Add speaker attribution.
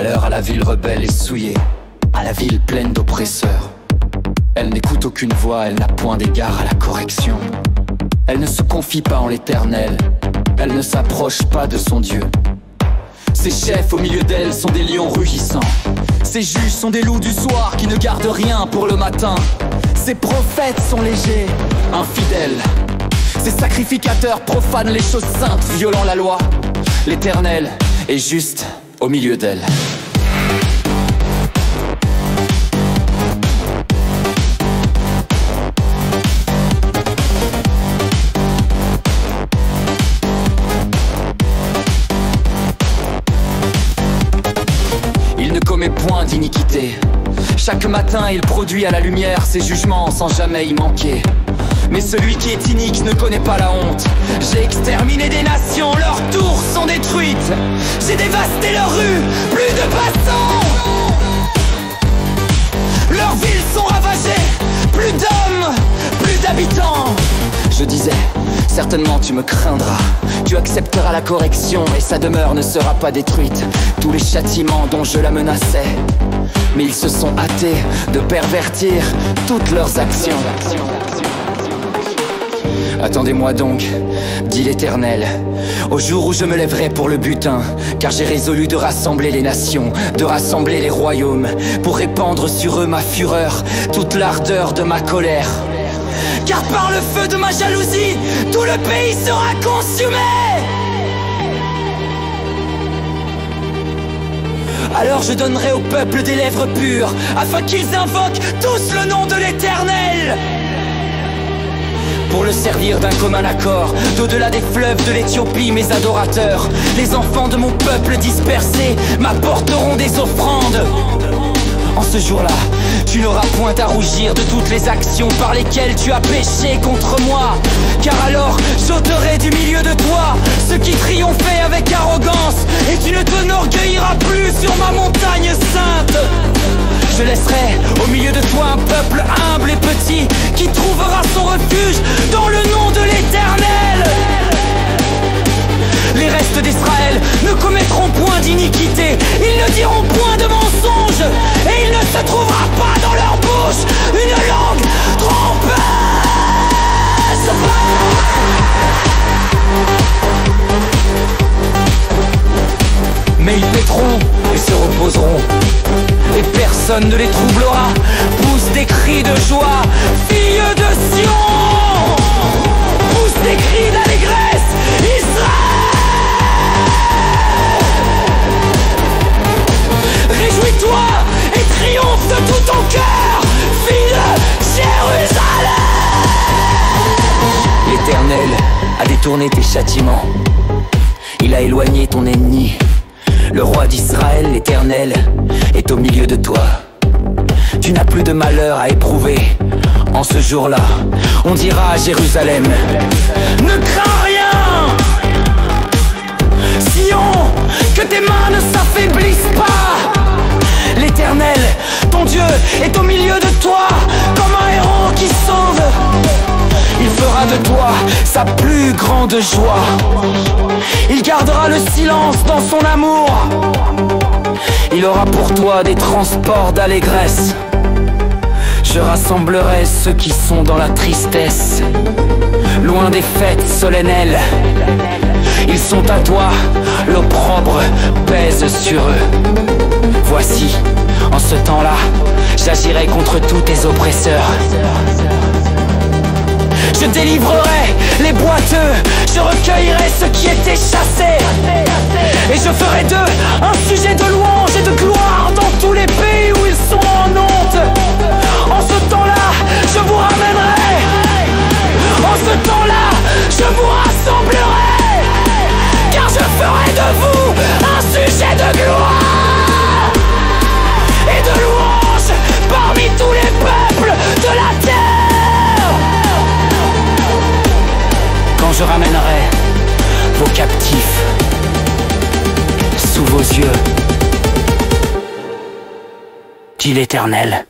Speaker 1: malheur à la ville rebelle et souillée, à la ville pleine d'oppresseurs. Elle n'écoute aucune voix, elle n'a point d'égard à la correction. Elle ne se confie pas en l'Éternel, elle ne s'approche pas de son Dieu. Ses chefs au milieu d'elle sont des lions rugissants. Ses juges sont des loups du soir qui ne gardent rien pour le matin. Ses prophètes sont légers, infidèles. Ses sacrificateurs profanent les choses saintes, violant la loi. L'Éternel est juste au milieu d'elle. Il ne commet point d'iniquité. Chaque matin il produit à la lumière ses jugements sans jamais y manquer. Mais celui qui est inique ne connaît pas la honte. J'ai exterminé des nations, leurs tours sont détruites. J'ai dévasté leurs rues, plus de passants. Leurs villes sont ravagées, plus d'hommes, plus d'habitants. Je disais, certainement tu me craindras. Tu accepteras la correction et sa demeure ne sera pas détruite. Tous les châtiments dont je la menaçais, mais ils se sont hâtés de pervertir toutes leurs actions. Attendez-moi donc, dit l'Éternel, au jour où je me lèverai pour le butin, car j'ai résolu de rassembler les nations, de rassembler les royaumes, pour répandre sur eux ma fureur, toute l'ardeur de ma colère. Car par le feu de ma jalousie, tout le pays sera consumé. Alors je donnerai au peuple des lèvres pures, afin qu'ils invoquent tous le nom de l'Éternel, pour le servir d'un commun accord. D'au-delà des fleuves de l'Éthiopie, mes adorateurs, les enfants de mon peuple dispersé, m'apporteront des offrandes. En ce jour-là, tu n'auras point à rougir de toutes les actions par lesquelles tu as péché contre moi. Car alors, j'ôterai du milieu de toi ceux qui triomphaient avec arrogance, et tu ne t'enorgueilliras plus sur ma montagne sainte. Je laisserai au milieu de toi un peuple humble et petit, qui trouvera son refuge dans le nom de l'Éternel. Les restes d'Israël ne commettront point d'iniquité, ils ne diront point de mensonge, et il ne se trouvera pas dans leur bouche une langue trompeuse. Mais ils paîtront et se reposeront, et personne ne les troublera. Pousse des cris de joie, fille de Sion, pousse des cris d'allégresse, Israël. Réjouis-toi et triomphe de tout ton cœur, fille de Jérusalem. L'Éternel a détourné tes châtiments, il a éloigné ton ennemi. Le roi d'Israël, l'Éternel, est au milieu de toi. Tu n'as plus de malheur à éprouver. En ce jour-là, on dira à Jérusalem, ne crains rien, Sion, que tes mains ne s'affaiblissent pas. L'Éternel, ton Dieu, est au milieu de toi, comme un héros qui sauve. Il fera de toi sa plus grande joie. Il gardera le silence dans son amour. Il aura pour toi des transports d'allégresse. Je rassemblerai ceux qui sont dans la tristesse, loin des fêtes solennelles. Ils sont à toi, l'opprobre pèse sur eux. Voici, en ce temps-là, j'agirai contre tous tes oppresseurs. Je délivrerai les boiteux, je recueillerai ceux qui étaient chassés, et je ferai d'eux un sujet de louange et de gloire dans tous les pays où ils sont en honte. En ce temps-là, je vous ramènerai. En ce temps-là, je vous rassemblerai, car je ferai de vous un sujet de gloire et de louange parmi tous les peuples de la terre. Quand je ramènerai vos captifs sous vos yeux, dit l'Éternel.